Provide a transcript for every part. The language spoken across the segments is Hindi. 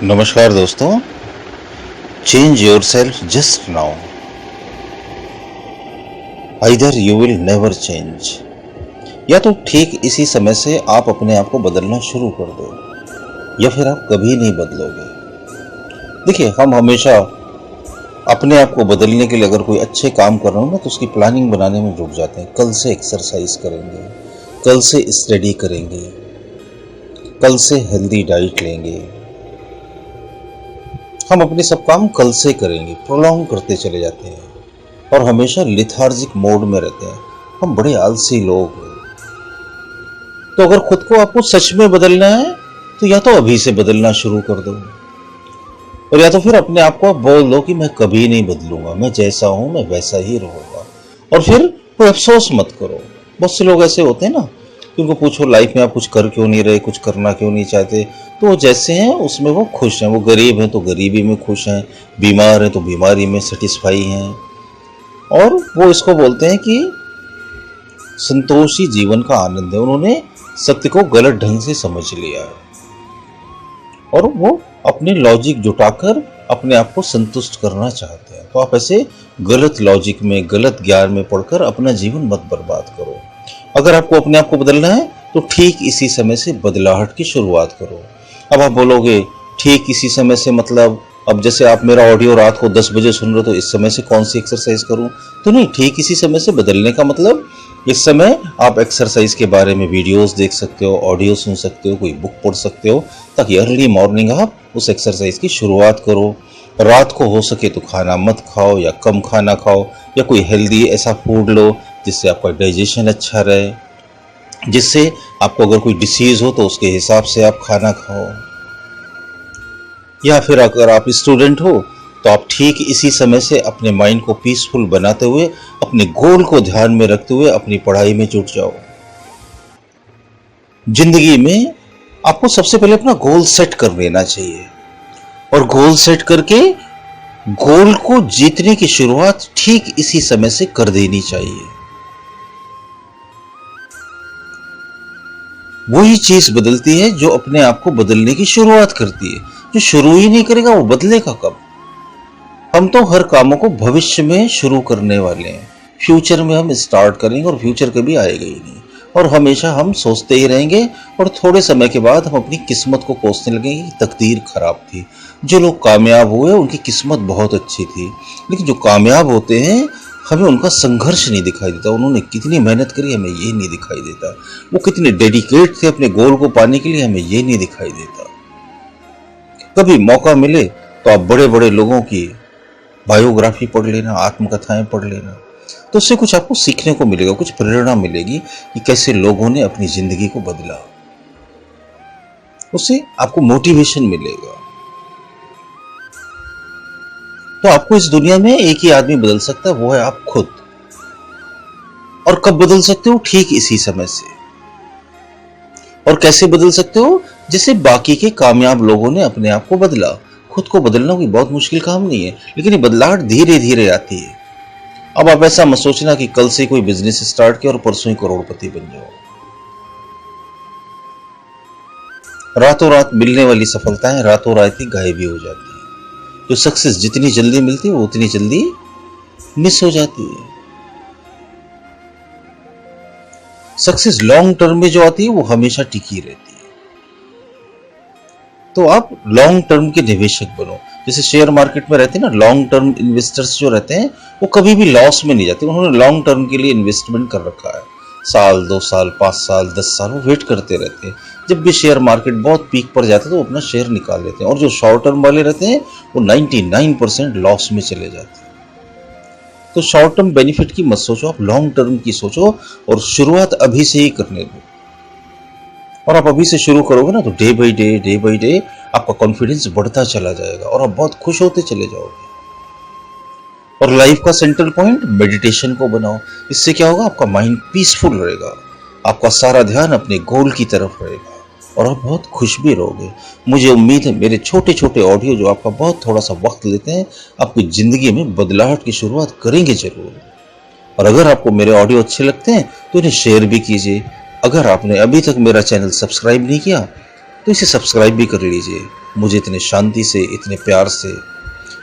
नमस्कार दोस्तों, change your self just now, either you will never change. या तो ठीक इसी समय से आप अपने आप को बदलना शुरू कर दो, या फिर आप कभी नहीं बदलोगे। देखिए, हम हमेशा अपने आप को बदलने के लिए अगर कोई अच्छे काम कर रहे हो ना, तो उसकी प्लानिंग बनाने में जुट जाते हैं। कल से एक्सरसाइज करेंगे, कल से स्टडी करेंगे, कल से हेल्दी डाइट लेंगे। हम अपने सब काम कल से करेंगे, प्रोलॉन्ग करते चले जाते हैं और हमेशा लिथार्जिक मोड में रहते हैं। हम बड़े आलसी लोग हैं। तो अगर खुद को आपको सच में बदलना है तो या तो अभी से बदलना शुरू कर दो, और या तो फिर अपने आप को बोल दो कि मैं कभी नहीं बदलूंगा, मैं जैसा हूं मैं वैसा ही रहूंगा। और फिर कोई अफसोस मत करो। बहुत से लोग ऐसे होते हैं ना कि उनको पूछो लाइफ में आप कुछ कर क्यों नहीं रहे, कुछ करना क्यों नहीं चाहते, तो वो जैसे हैं उसमें वो खुश हैं। वो गरीब हैं तो गरीबी में खुश हैं, बीमार हैं तो बीमारी में सेटिस्फाई हैं। और वो इसको बोलते हैं कि संतोषी जीवन का आनंद है। उन्होंने सत्य को गलत ढंग से समझ लिया है और वो अपने लॉजिक जुटाकर अपने आप को संतुष्ट करना चाहते हैं। तो आप ऐसे गलत लॉजिक में, गलत ज्ञान में पढ़कर अपना जीवन मत बर्बाद करो। अगर आपको अपने आप को बदलना है तो ठीक इसी समय से बदलाहट की शुरुआत करो। अब आप बोलोगे ठीक इसी समय से मतलब, अब जैसे आप मेरा ऑडियो रात को 10 बजे सुन रहे हो तो इस समय से कौन सी एक्सरसाइज करूं? तो नहीं, ठीक इसी समय से बदलने का मतलब इस समय आप एक्सरसाइज के बारे में वीडियोस देख सकते हो, ऑडियो सुन सकते हो, कोई बुक पढ़ सकते हो, ताकि अर्ली मॉर्निंग आप उस एक्सरसाइज की शुरुआत करो। रात को हो सके तो खाना मत खाओ या कम खाना खाओ, या कोई हेल्दी ऐसा फूड लो जिससे आपका डाइजेशन अच्छा रहे, जिससे आपको अगर कोई डिसीज हो तो उसके हिसाब से आप खाना खाओ। या फिर अगर आप स्टूडेंट हो तो आप ठीक इसी समय से अपने माइंड को पीसफुल बनाते हुए, अपने गोल को ध्यान में रखते हुए अपनी पढ़ाई में जुट जाओ। जिंदगी में आपको सबसे पहले अपना गोल सेट कर लेना चाहिए, और गोल सेट करके गोल को जीतने की शुरुआत ठीक इसी समय से कर देनी चाहिए। वही चीज बदलती है जो अपने आप को बदलने की शुरुआत करती है। जो शुरू ही नहीं करेगा वो बदलेगा कब? हम तो हर कामों को भविष्य में शुरू करने वाले हैं। फ्यूचर में हम स्टार्ट करेंगे और फ्यूचर कभी आएगा ही नहीं, और हमेशा हम सोचते ही रहेंगे। और थोड़े समय के बाद हम अपनी किस्मत को कोसने लगेंगे कि तकदीर खराब थी। जो लोग कामयाब हुए उनकी किस्मत बहुत अच्छी थी, लेकिन जो कामयाब होते हैं हमें उनका संघर्ष नहीं दिखाई देता। उन्होंने कितनी मेहनत करी हमें ये नहीं दिखाई देता। वो कितने डेडिकेट थे अपने गोल को पाने के लिए, हमें ये नहीं दिखाई देता। कभी मौका मिले तो आप बड़े बड़े लोगों की बायोग्राफी पढ़ लेना, आत्मकथाएं पढ़ लेना, तो उससे कुछ आपको सीखने को मिलेगा, कुछ प्रेरणा मिलेगी कि कैसे लोगों ने अपनी जिंदगी को बदला। उससे आपको मोटिवेशन मिलेगा। तो आपको इस दुनिया में एक ही आदमी बदल सकता है, वो है आप खुद। और कब बदल सकते हो? ठीक इसी समय से। और कैसे बदल सकते हो? जैसे बाकी के कामयाब लोगों ने अपने आप को बदला। खुद को बदलना कोई बहुत मुश्किल काम नहीं है, लेकिन ये बदलाहट धीरे धीरे आती है। अब आप ऐसा मत सोचना कि कल से कोई बिजनेस स्टार्ट किया और परसों ही करोड़पति बन जाओ। रातों रात मिलने वाली सफलताएं रातों रात ही गायब भी हो जाती है। जो सक्सेस जितनी जल्दी मिलती है वो उतनी जल्दी मिस हो जाती है। सक्सेस लॉन्ग टर्म में जो आती है वो हमेशा टिकी रहती है। तो आप लॉन्ग टर्म के निवेशक बनो। जैसे शेयर मार्केट में रहते हैं ना, लॉन्ग टर्म इन्वेस्टर्स जो रहते हैं वो कभी भी लॉस में नहीं जाते। उन्होंने लॉन्ग टर्म के लिए इन्वेस्टमेंट कर रखा है। साल, 2 साल, 5 साल, 10 साल वो वेट करते रहते हैं। जब भी शेयर मार्केट बहुत पीक पर जाता है तो वो अपना शेयर निकाल लेते हैं। और जो शॉर्ट टर्म वाले रहते हैं वो 99% लॉस में चले जाते हैं। तो शॉर्ट टर्म बेनिफिट की मत सोचो, आप लॉन्ग टर्म की सोचो, और शुरुआत अभी से ही करने दो। और आप अभी से शुरू करोगे ना तो डे बाई डे आपका कॉन्फिडेंस बढ़ता चला जाएगा और आप बहुत खुश होते चले जाओगे। और लाइफ का सेंट्रल पॉइंट मेडिटेशन को बनाओ। इससे क्या होगा? आपका माइंड पीसफुल रहेगा, आपका सारा ध्यान अपने गोल की तरफ रहेगा और आप बहुत खुश भी रहोगे। मुझे उम्मीद है मेरे छोटे छोटे ऑडियो जो आपका बहुत थोड़ा सा वक्त लेते हैं, आपकी जिंदगी में बदलाहट की शुरुआत करेंगे जरूर। और अगर आपको मेरे ऑडियो अच्छे लगते हैं तो इन्हें शेयर भी कीजिए। अगर आपने अभी तक मेरा चैनल सब्सक्राइब नहीं किया तो इसे सब्सक्राइब भी कर लीजिए। मुझे इतने शांति से, इतने प्यार से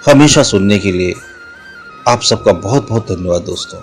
हमेशा सुनने के लिए आप सबका बहुत बहुत धन्यवाद दोस्तों।